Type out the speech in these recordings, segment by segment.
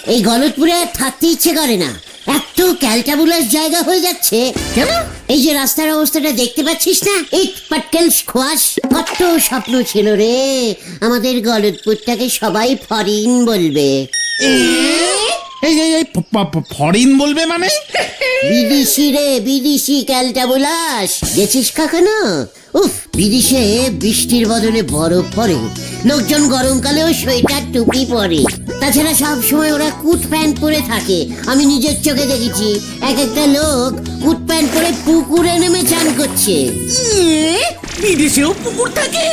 এই গলতপুরে আর থাকতে ইচ্ছে করে না, এত ক্যালটাবুলাস জায়গা হয়ে যাচ্ছে। কেন? এই যে রাস্তার অবস্থাটা দেখতে পাচ্ছিস না, ইট পাটকেল খোয়াস। কত স্বপ্ন ছিল রে, আমাদের গলতপুরটাকে সবাই ফরিন বলবে। এই ফরিন বলবে মানে? বিদেশি রে, বিদেশি ক্যালটাবুলাস। গেছিস কখনো? উফ, বিদেশে বৃষ্টির বদলে বরফ পড়ে, লোকজন গরমকালেও সোয়েটার টুপি পরে। তাছাড়া সব সময় ওরা কুট প্যান্ট পরে থাকে। আমি নিজের চোখে দেখেছি এক একটা লোক কুট প্যান্ট পরে পুকুরে নেমে চান করছে। বিদেশেও পুকুর থাকে?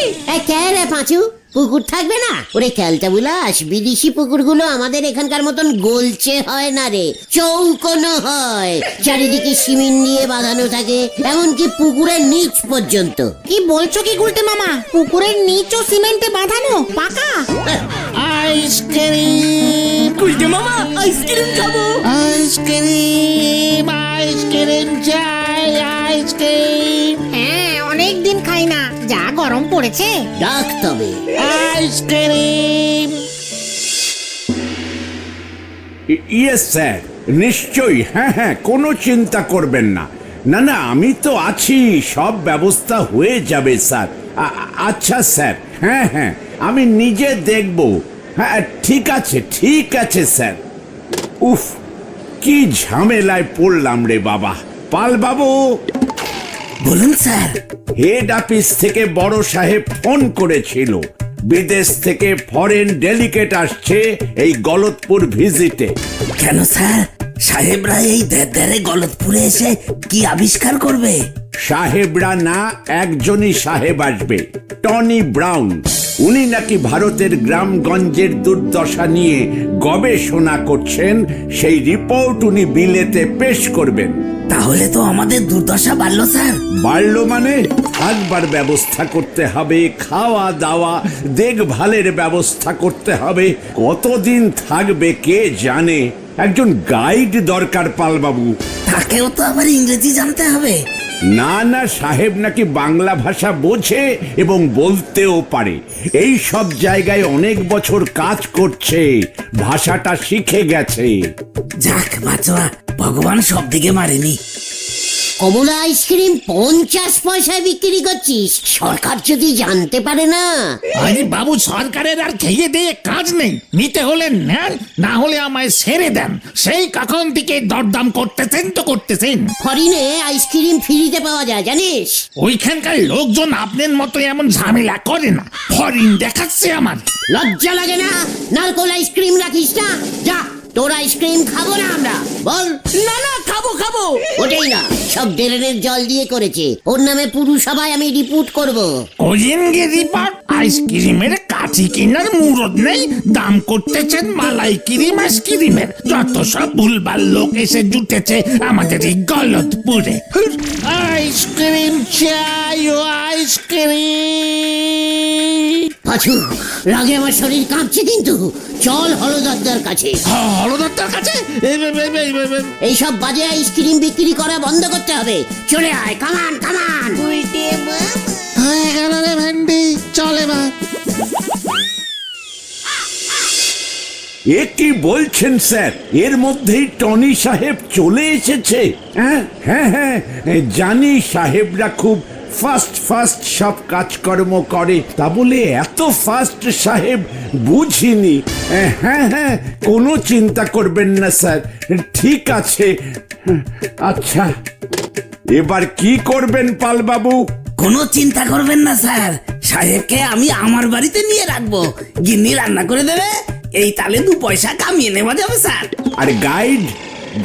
রে পাঁচু, পুকুর থাকবে না? ওরে ক্যালটাবুলাস, বিদেশি পুকুরগুলো আমাদের এখানকার মতন গোলচে হয় না রে, চৌকোনো হয়। চারিদিকে সিমেন্ট দিয়ে বাঁধানো থাকে, এমনকি পুকুরের নিচ পর্যন্ত। কি বলছো কি গুলটে মামা? পুকুরের নিচও সিমেন্টে বাঁধানো, পাকা? আইসক্রিম গুলটে মামা, আইসক্রিম খাবো। আইসক্রিম আইসক্রিম চাই, আইসক্রিম হ্যাঁ, অনেক দিন খাই না, যা গরম পড়েছে। ডাক তবে। আইসক্রিম। ইয়েস স্যার, নিশ্চয়ই। হ্যাঁ হ্যাঁ, কোনো চিন্তা করবেন না। না না, আমি তো আছি, সব ব্যবস্থা হয়ে যাবে স্যার। আচ্ছা স্যার, হ্যাঁ হ্যাঁ, আমি নিজে দেখব। হ্যাঁ ঠিক আছে স্যার। উফ, কি ঝামেলায় পড়লাম রে বাবা। পাল বাবু। বলুন স্যার। হেড অফিস থেকে বড় সাহেব ফোন করেছিল, বিদেশ থেকে ফরেন ডেলিগেট আসছে এই গলতপুর ভিজিটে। কেন স্যার, সাহেবরা এই দেড়ে গলতপুরে এসে কি আবিষ্কার করবে? সাহেবরা না, একজনই সাহেব আসবে, টনি ব্রাউন। উনি নাকি ভারতের গ্রামগঞ্জের দুর্দশা নিয়ে গবেষণা করছেন, সেই রিপোর্ট উনি বিলেতে পেশ করবেন। তাহলে তো আমাদের দুর্দশা বাড়লো স্যার। বাড়লো মানে? থাকবার ব্যবস্থা করতে হবে, খাওয়া দাওয়া দেখভালের ব্যবস্থা করতে হবে। কতদিন থাকবে কে জানে। একজন গাইড দরকার পালবাবু। তাকেও তো আবার ইংরেজি জানতে হবে। না না, সাহেব নাকি বাংলা ভাষা বোঝে এবং বলতেও পারে। এই সব জায়গায় অনেক বছর কাজ করছে, ভাষাটা শিখে গেছে। যাক বাঁচোয়া, ভগবান সব দিকে মারেনি। কমলা আইসক্রিম 50 পয়সায় বিক্রি করছিস, সরকার যদি জানতে পারে না। আরে বাবু, সরকারের আর খেয়ে দিয়ে কাজ নেই, নিতে হলে নেন, না হলে আমায় ছেড়ে দেন। সেই কখন থেকে দরদাম করতেছেন। ফরিনে আইসক্রিম ফ্রিতে পাওয়া যায় জানিস? ওইখানকার লোকজন আপনার মতো এমন ঝামেলা করে না, ফরিন দেখাচ্ছে আমার। লজ্জা লাগে না? নারকোল আইসক্রিম রাখিস না? যা, তোর আইসক্রিম খাবো না আমরা। বল। না না, খাবো। ওটাই না, সব ড্রেনের জল দিয়ে করেছে। ওর নামে পুরসভায় আমি রিপোর্ট করব। কোজিনগে রিপোর্ট? আইসক্রিমের কাঠি কেনার মুরদ নেই, দাম করতেছেন মালাই ক্রিম আইসক্রিমের। যত সব ভুলভাল লোক এসে জুটেছে আমাদের এই গলতপুরে। আইসক্রিম চাই, ও আইসক্রিম। পাঁচু, রাগে আমার শরীর কাঁপছে কিন্তু। চল হলদরদার কাছে। হলদরদার কাছে? এইসব বাজে আইসক্রিম বিক্রি করা বন্ধ করতে হবে। চলে আয়, কামান। হয়ে গেল রে ভেন্ডি, চলে বা। এ কি বলছেন স্যার? এর মধ্যেই টনি সাহেব চলে এসেছে? হ্যাঁ হ্যাঁ হ্যাঁ, জানি সাহেবরা খুব ফাস্ট সব কাজকর্ম করে, তা বলে এত ফাস্ট সাহেব বুঝিনি। হ্যাঁ হ্যাঁ, কোনো চিন্তা করবেন না স্যার, ঠিক আছে। আচ্ছা, এবার কি করবেন পালবাবু? কোনো চিন্তা করবেন না স্যার, সাহেবকে আমি আমার বাড়িতে নিয়ে রাখবো। গিন্নি রান্না করে দেবে, এই তালে 2 পয়সা কামিয়ে নেওয়া যাবে স্যার। আর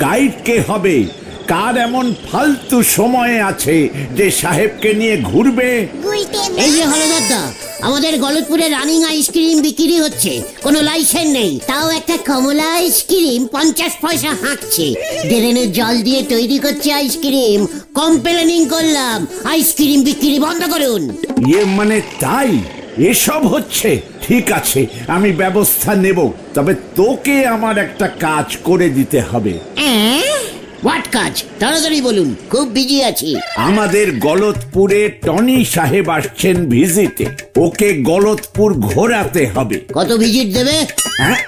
গাইড কে হবে? কার এমন ফালতু সময় আছে যে সাহেবকে নিয়ে ঘুরবে? এই যে হলদরদা, আমাদের গলতপুরে রানিং আইসক্রিম বিক্রি হচ্ছে, কোনো লাইসেন্স নেই, তাও একটা কমলা আইসক্রিম 50 পয়সা হাঁকছে। ড্রেনের জল দিয়ে তৈরি করছে আইসক্রিম। কমপ্লেনিং করলাম, আইসক্রিম বিক্রি বন্ধ করুন। মানে তাই এসব হচ্ছে? ঠিক আছে, আমি ব্যবস্থা নেব, তবে তোকে আমার একটা কাজ করে দিতে হবে। হোয়াট কাজ তাড়াতাড়ি বলুন, খুব বিজি আছি। আমাদের গলতপুরে টনি সাহেব আসছেন ভিজিটে, ওকে গলতপুর ঘোরাতে হবে। কত ভিজিট দেবে? হ্যাঁ,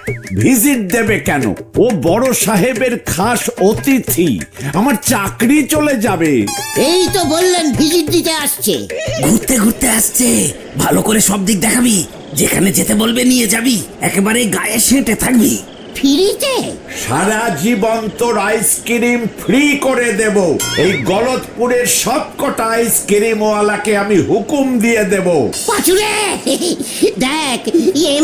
ভিজিট দেবে কেন? ও বড় সাহেবের খাস অতিথি, আমার চাকরি চলে যাবে। এই তো বললেন ভিজিট দিতে আসছে। ঘুরতে ঘুরতে আসছে, ভালো করে সব দিক দেখাবি, যেখানে যেতে বলবে নিয়ে যাবি, একেবারে গায়ে সেঁটে থাকবি। ফ্রিতে? সারা জীবন তোর আইসক্রিম ফ্রি করে দেব। এই গলতপুরের সবকটা আইসক্রিমওয়ালাকে আমি হুকুম দিয়ে দেব। পাচুরে দেখ,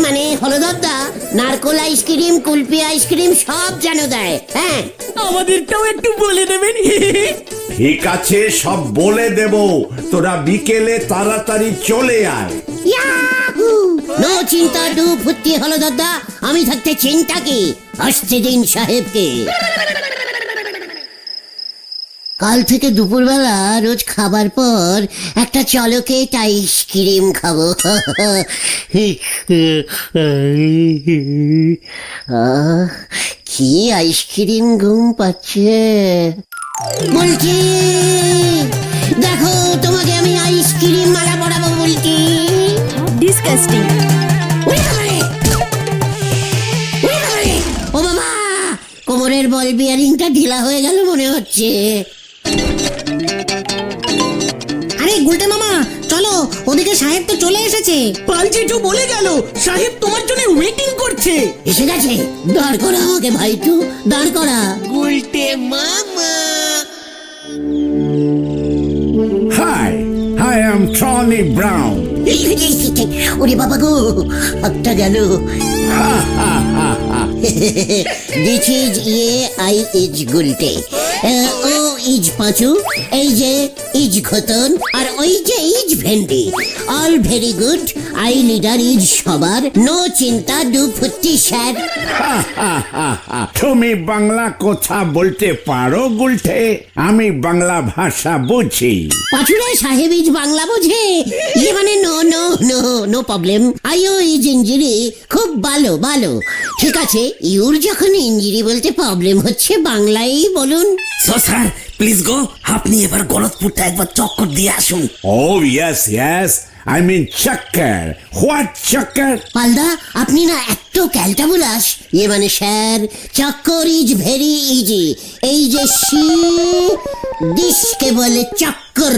মানে হলদরদা নারকোল আইসক্রিম, কুলপি আইসক্রিম সব যেন দেয়। হ্যাঁ, আমাদেরটাও একটু বলে দেবেন। ঠিক আছে, সব বলে দেব। তোরা বিকেলে তাড়াতাড়ি চলে আয়। ইয়াহু! নো চিন্তা ডু ফুটি হলদরদা, আমি থাকতে চিন্তা কি? আসতে দিন সাহেবকে। কাল থেকে দুপুরবেলা রোজ খাবার পর একটা চলকে আইসক্রিম খাবো। কি আইসক্রিম ঘুম পাচ্ছে। বলছি দেখো, তোমাকে আমি আইসক্রিম মালা পড়াবো বলছি। ডিসকাস্টিং। ও বাবা, কোমরের বল বিয়ারিংটা ঢিলা হয়ে গেল মনে হচ্ছে। আরে গুলটে মামা চলো, ওদিকে সাহেব তো চলে এসেছে। পালজিটু বলে গেল সাহেব তোমার জন্য ওয়েটিং করছে। এসে গেছে, দাঁড় করা আমাকে ভাইটু, দাঁড় করা। Hi, I am Tony Brown. ওরে বাবা গো, হাতটা গেল। This is I is Gulte, O is পাঁচু, এই যে ইজ ঘতন, আর ওই যে ইজ ভেন্ডি। All very good, I leader is সবার, নো চিন্তা ডু ফুটি স্যার। তুমি বাংলা কথা বলতে পারো গুলটে? আমি বাংলা ভাষা বুঝি। পাঁচুরে সাহেব ইজ বাংলা বোঝে, মানে no no no no problem. আইও ইজ ইঞ্জুরি, খুব ভালো ভালো। ঠিক আছে, ইউর যখন ইঞ্জুরি বলতে প্রবলেম হচ্ছে, বাংলায় বলুন। সো স্যার প্লিজ গো, আপনি এবার গলতপুরটা একবার চক্কর দিয়ে আসুন। Oh yes, yes. I mean chakkar. What chakkar? পালদা, আপনি না এত ক্যালটা বুলাস। মানে স্যার, চক্কর ইজ ভেরি ইজি। এই যে সি ডিশকে বলে চক্কর।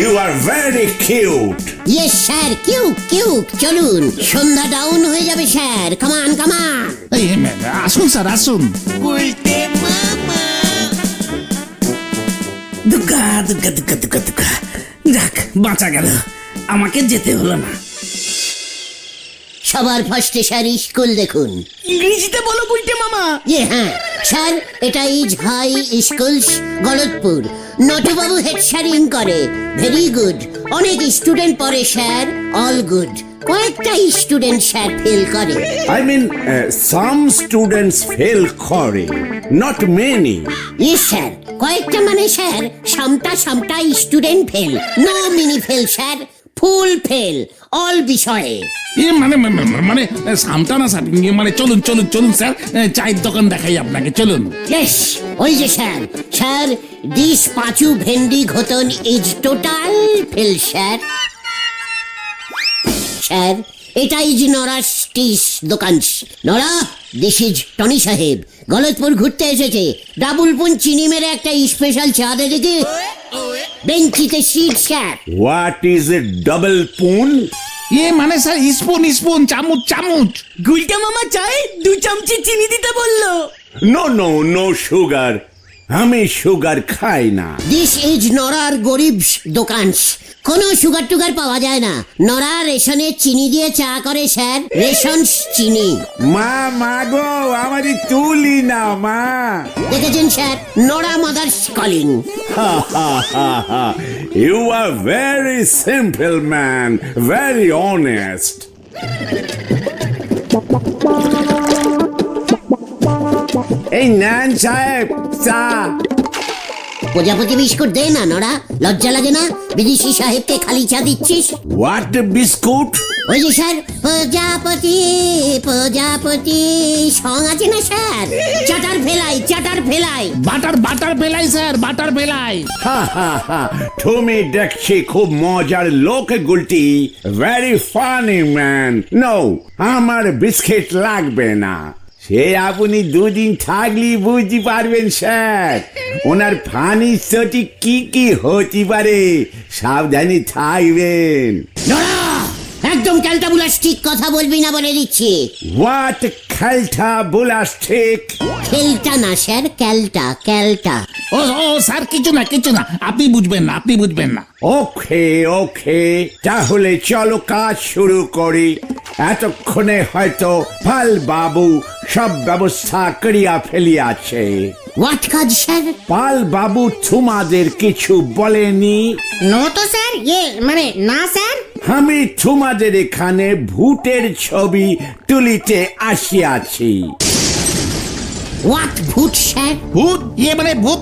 You are very cute. Yes sir, cute cute. চলুন, সন্ধ্যা ডাউন হয়ে যাবে স্যার। কামান কামান। এই, আসুন স্যার, আসুন। দুগ্গা দুগ্গা দুগ্গা দুগ্গা দুগ্গা, যাক বাঁচা গেল, আমাকে যেতে হলো না। সবার ফার্স্টে স্যার স্কুল দেখুন। ইংরেজিতে বলো গুলটে মামা। হ্যাঁ স্যার, এটা is high school Galatpur. Natubabu head sirring করে, ভেরি গুড। অনেক স্টুডেন্ট পড়ে স্যার, অল গুড। কয়েকটা স্টুডেন্ট স্যার ফেল করে। I mean, some students fail করে, not many. ইয়েস স্যার, কয়েকটা মানে স্যার সামটা student fail, no mini fail sir, full fail all বিষয়ে। মানে সামটা না স্যার, মানে চলুন চলুন চলুন স্যার, চায়ের দোকান দেখাই আপনাকে, চলুন। ইয়েস, ওই যে স্যার, স্যার দিস পাঁচু ভেন্ডি ঘতন is total fail sir. Sir, এটা ইজ নরাস টিস দোকান। নরা, দিস ইজ টনি সাহেব, গলতপুর ঘুরতে এসেছে। ডাবল পুন চিনি মেরে একটা স্পেশাল চা দে দেখি। বেঞ্চিতে seat sir. What is a double spoon? মানে স্যার স্পুন স্পুন, চামচ চামচ। গুলটে মামা চায় 2 চামচি চিনি দিতে বললো। No, no, no sugar. আমি সুগার খাই না। দিস ইজ নরার গরিব দোকান, কোনো সুগার টুগার পাওয়া যায় না। নরা রেশনে চিনি দিয়ে চা করে স্যার, রেশন চিনি। মা গো, আমারই তুলি না মা। দেখেছেন sir, Nora mother's calling. You are very simple man, very honest. এই নেন সাহেব চা। প্রজাপতি বিস্কুট দে না নরা, লজ্জা লাগে না? বিদেশি সাহেবকে খালি চা দিচ্ছিস। What biscuit? ওই যে স্যার প্রজাপতি প্রজাপতি সং আছে না স্যার, চাটার ফেলাই বাটার ফেলাই স্যার, বাটার ফেলাই। হা হা হা, তুমি দেখছি খুব মজার লোক গুলটি, ভেরি ফানি ম্যান। নো, আমার বিস্কিট লাগবে না, সে আপনি দুদিন থাকলে বুঝতে পারবেন স্যার ওনার ফানি সটি কি কি হতে পারে, সাবধানে থাকবেন। নড়া, একদম ক্যালটা বুলাস ঠিক কথা বলবি না বলে দিচ্ছি। হোয়াট খেলটা বুলাস ঠিক? খেলটা না স্যার, ক্যালটা। ও স্যার কিছু না, আপনি বুঝবেন না। ওকে ওকে, তাহলে চলো কাজ শুরু করি। এতক্ষণে হয়তো পাল বাবু সব ব্যবস্থা করিয়া ফেলিয়াছে। হোয়াট কাজ স্যার? পাল বাবু তোমাদের কিছু বলেনি? নো তো স্যার, মানে না স্যার। আমি তোমাদের এখানে ভূতের ছবি তুলিতে আসিয়াছি। হোয়াট ভূত স্যার? ভূত মানে ভূত।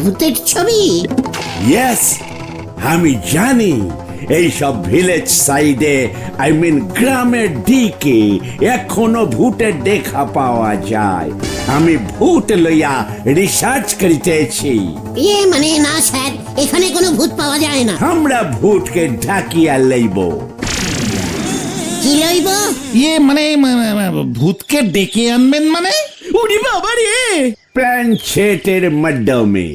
ভূতের ছবি? ইয়েস, আমি জানি এইসব ভিলেজ সাইডে, আই মিন গ্রামের দিকে এখনো ভূতের দেখা পাওয়া যায়। আমি ভূত লইয়া রিসার্চ করিতেছি। মানে না স্যার, এখানে কোনো ভূত পাওয়া যায় না। আমরা ভূতকে ঢাকিয়া লইব। কি লইব? মানে ভূতকে ডেকে আনবেন মানে? উনি বাবা রে, প্ল্যানচেটের মাধ্যমে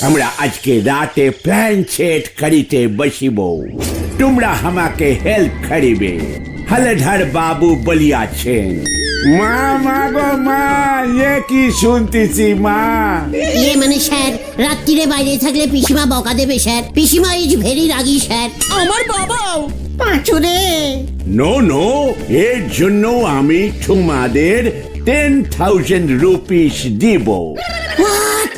আমরা আজকে রাতে প্ল্যানচেট করিতে বসিব। তোমরা আমাকে হেল্প করিবে। হলধর বাবু বলিয়াছেন। মা গো মা, এ কি শুনতেছি মা? মানে স্যার, রাত্রিরে বাইরে থাকলে পিসিমা বকা দেবে স্যার। পিসিমা ইজ ভেরি রাগী স্যার। আমার বাবাও। পাঁচুরে, নো, এর জন্য আমি তোমাদের 10,000 রুপিস দিব। হোয়াট?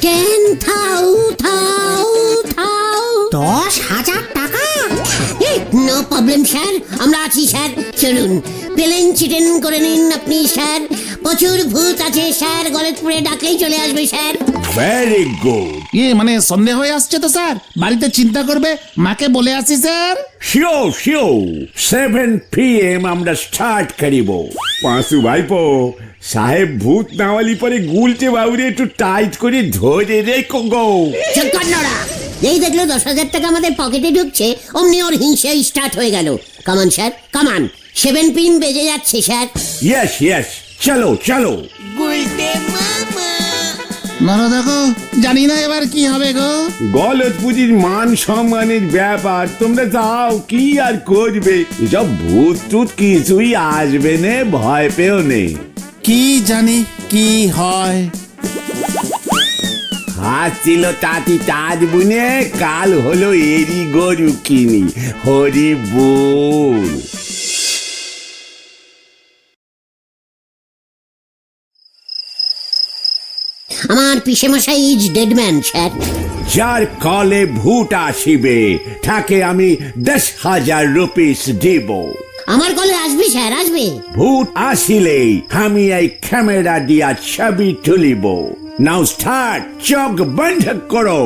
10,000 টাকা? নো প্রবলেম স্যার, আমরা আছি স্যার। চলুন প্লেন চিটেন করে নিন আপনি স্যার। প্রচুর ভূত আছে স্যার, গলতপুরে ডাকলেই চলে আসবে স্যার। Very good. মানে সন্দেহ হয়ে আসছে তো স্যার, বাড়িতে চিন্তা করবে, মাকে বলে আসি স্যার। শিওর 7 PM আমরা স্টার্ট করিব। পাঁচু ভাইপো, সাহেব ভূত নাওয়ালি পরে গুলতে বাবুরে একটু টাইট করে ধরে রেখো গো। চক্করনড়া, যেই দেখলো 10,000 টাকা আমাদের পকেটে ঢুকছে, অমনি ওর হিংসে স্টার্ট হয়ে গেল। কামান স্যার কামান, 7 PM বেজে যাচ্ছে স্যার। ইয়েস, চলো। না দেখো, জানি না এবার কি হবে গো। গলত পুঁজির মান সম্মানের ব্যাপার, তোমরা যাও, কি আর করবে। এসব ভূত টুত কিছুই আসবে নে, ভয় পেও নেই। কি জানি কি হয়। হাত ছিল তাঁতি তাজ বুনে, কাল হলো এরি গরু কিনি। হরি বল। আমার পিসেমশাই ইজ ডেড ম্যান স্যার। যার কলে ভূত আসিবে তাকে আমি 10,000 রুপিস দিব। আমার কলে আসবে স্যার, আসবে। ভূত আসিলেই আমি এই ক্যামেরা দিয়া ছবি তুলিব। নাও স্টার্ট, চোখ বন্ধ করো।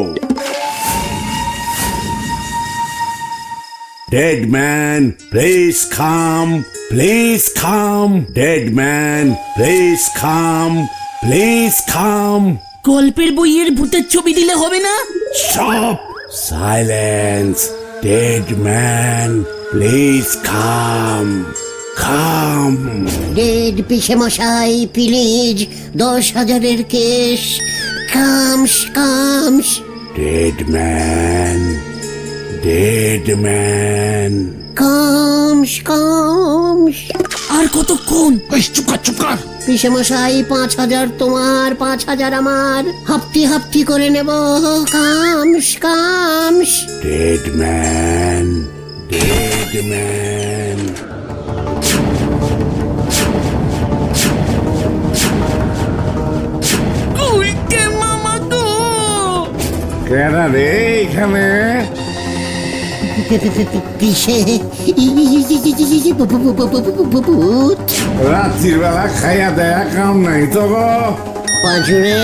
Dead man, please come. Dead man, please come. গল্পের বইয়ের ভূতের ছবি দিলে হবে না? Stop! Silence! Dead man, please come! Dead পিসেমশাই প্লিজ, 10,000-এর কেস। কামস। Dead man! কামস। আর কতক্ষণ? চুপ কর। পিসেমশাই 5,000 তোমার, 5,000 আমার। হাফটি করে নেব। কামস। Dead man! উইকে মামা গো, কেনা রে এখানে? পিসে ভূত। রাত্রির বেলা খাইয়া দেয়া কাম নাই তো গো। পাঁচুরে,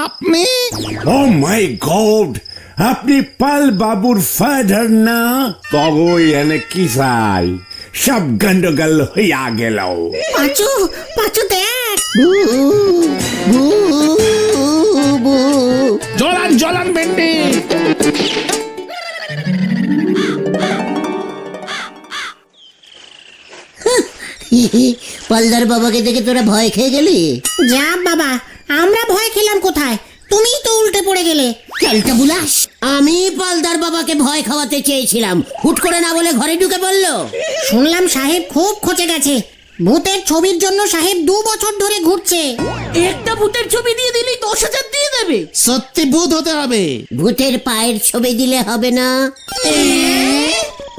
আপনি ও মাই গড, আপনি পাল বাবুর ফাদার না? তগই এনে কি চাই? সব গন্ডগোল হইয়া গেল। পাঁচু পাঁচু দেখ ভূ, ভূ, ভূ। জলান ভেন্ডি। পালদার বাবাকে দেখে তোরা ভয় খেয়ে গেলি? যা বাবা, আমরা ভয় খেলাম কোথায়, তুমিই তো উল্টে পড়ে গেলে। ক্যালটা বুলাস, আমি পালদার বাবাকে ভয় খাওয়াতে চেয়েছিলাম, হুট করে না বলে ঘরে ঢুকে পড়লো। শুনলাম সাহেব খুব খচে গেছে, ভূতের ছবির জন্য সাহেব 2 বছর ধরে ঘুরছে। একটা ভূতের ছবি দিয়ে দিলেই 10,000 দিয়ে দেবে। সত্যি ভূত হতে হবে। ভূতের পায়ের ছবি দিলে হবে না?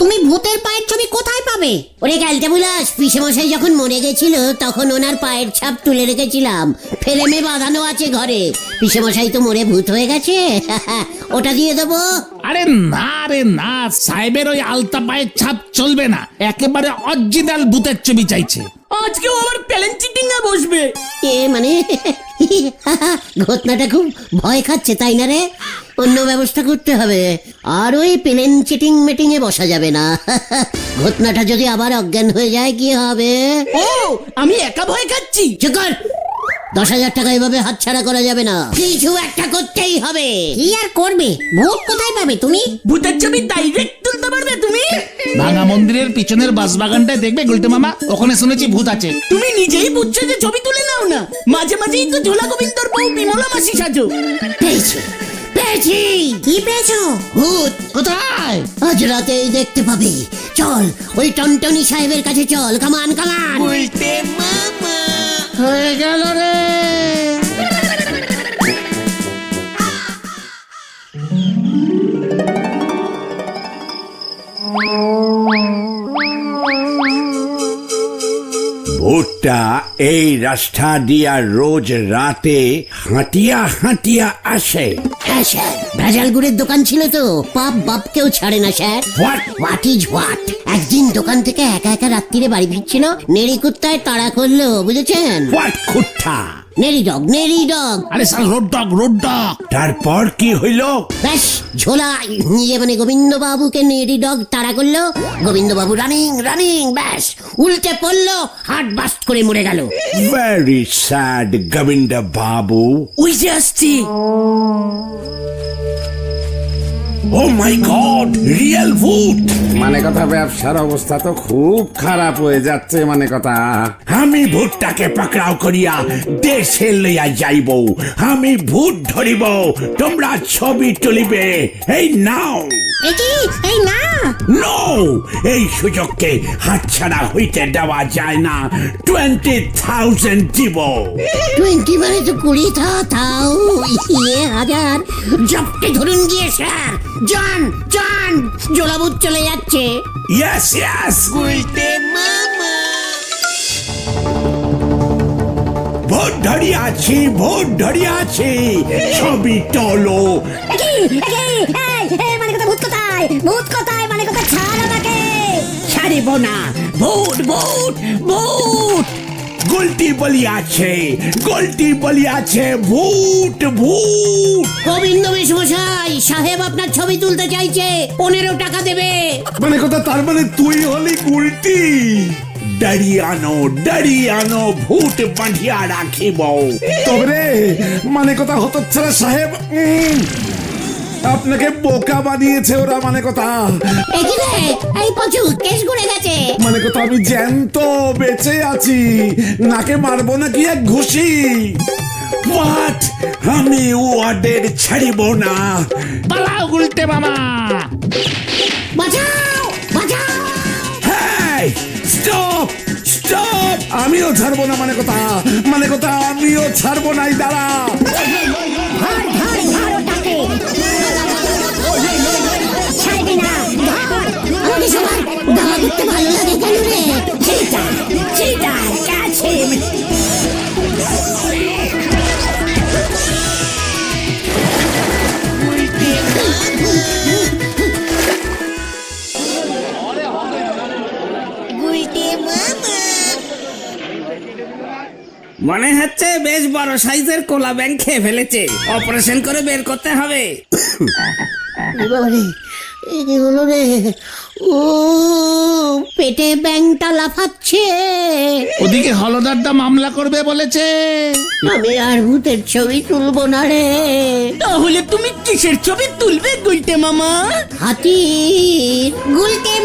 তুমি ভূতের পায়ের ছবি কোথায় পাবে? ওরে ক্যালটা বুলাস, পিসেমশাই যখন মরে গেছিল তখন ওনার পায়ের ছাপ তুলে রেখেছিলাম, ফ্রেমে বাঁধানো আছে ঘরে। পিসেমশাই তো মরে ভূত হয়ে গেছে, ওটা দিয়ে দেবো। আরে না রে না, সাহেবের ওই আলতা পায়ের ছাপ চলবে না, একেবারে অরিজিনাল ভূতের ছবি চাইছে। আজকেও আবার প্যালেন চিটিং এ বসবে। মানে ঘটনাটা খুব ভয় খাচ্ছে তাই না রে? অন্য ব্যবস্থা করতে হবে, আর ওই প্লেন চিটিং মিটিং এ বসা যাবে না। ঘটনাটা যদি আবার অজ্ঞান হয়ে যায় কি হবে? ও, আমি একা ভয় খাচ্ছি। চুপ কর। 10,000 টাকা এভাবে হাতছাড়া করা যাবে না, কিছু একটা করতেই হবে। কি আর করবে, ভূত কোথায় পাবে তুমি? ভূতের ছবি ডাইরেক্ট তুলতে পারবে তুমি? ভাঙা মন্দিরের পিছনের বাঁশবাগানটায় দেখবে গুলটে মামা, ওখানে শুনেছি ভূত আছে। তুমি নিজেই বুঝছো যে ছবি তুলে নাও না, মাঝে মাঝেই তো ঝোলা গোবিন্দর বউ বিমলা মাসি সাজো। পেয়েছি পেয়েছি। কি পেয়েছো? ভূত কোথায়? আজ রাতেই দেখতে পাবি। চল ওই টনটনি সাহেবের কাছে চল, কামান কামান। হয়ে গেল রে। ভূতটা এই রাস্তা দিয়া রোজ রাতে হাঁটিয়া হাঁটিয়া আসে। হ্যাঁ স্যার, ভেজাল গুড়ের দোকান ছিল তো, পাপ বাপকেও ছাড়ে না স্যার। What is what? একদিন দোকান থেকে একা একা রাত্রিরে বাড়ি ফিরছিল, নেড়ি কুত্তায় তাড়া করলো, বুঝেছেন? হোয়াট কুত্তা? নেড়ি ডগ। আরে সাল রোড ডগ। তারপর কি হইল? ব্যাস ঝোলা মানে গোবিন্দ বাবুকে নেড়ি ডগ তাড়া করলো, গোবিন্দ বাবু রানিং, ব্যাস উল্টে পড়লো, হার্ট বাস্ট করে মরে গেল। ভেরি স্যাড গোবিন্দ বাবু। ওই যে আসছি। ও মাই গড, রিয়েল ভূত। মানে কথা ব্যবসার অবস্থা তো খুব খারাপ হয়ে যাচ্ছে, মানে কথা। আমি ভূতটাকে পাকড়াও করিয়া দেশে লইয়া যাইব, আমি ভূত ধরিব, তোমরা ছবি তুলিবে। এই নাও। এই না, নো, এই সুযোগকে হাতছাড়া হইতে দেওয়া যায় না। 20,000 দিব। 20 মানে তো 20 তাও 1000। জপকে ধরুন গিয়ে স্যার, জান জোলাবুত চলে যাচ্ছে। Yes yes. ভোট ধরিয়া আছি, ছবি তোলো। মানে কথা ভূত কোথায় মানে কথা, ছাড় আমাকে। ছাড়িব না, ভূত ভূত ভূত। গোলটি বলিয়াছে, ভূত। গোবিন্দ মশাই, সাহেব আপনার ছবি তুলতে চাইছে, 15 টাকা দেবে। মানে কথা, তার মানে তুই হলি গুলটি? দাঁড়িয়ে আনো, ভূত বাঁধিয়া রাখিব। তবে রে, মানে কথা হতচ্ছাড়া সাহেব, আপনাকে বোকা বানিয়েছে ওরা, মানে কথা। এই পাঁচু কেস করে গেছে। মানে কথা, আমি জ্যান্ত বেঁচে আছি, নাকে মারবো নাকি এক ঘুষি? হোয়াট? আমি ওয়ার্ডের ছাড়িব না। পালাও গুলটে মামা। বাঁচাও। হেই, স্টপ। আমিও ছাড়বো না, মানে কথা, আমিও ছাড়বো নাই, দাঁড়া। আমাকে সবার দাওয়া করতে ভালো লাগে কেন রে? চিটার কাছে। মনে হচ্ছে বেশ বড় সাইজের কোলা ব্যাং খেয়ে ফেলেছে, অপারেশন করে বের করতে হবে। এবারে এই কি হলো রে? ও পেটে ব্যাংটা লাফাচ্ছে। ওদিকে হলদারদা মামলা করবে বলেছে। আমি আর ভূতের ছবি তুলবো না রে। তাহলে তুমি কিসের ছবি তুলবে গুলটে মামা? হাতির। গুলটে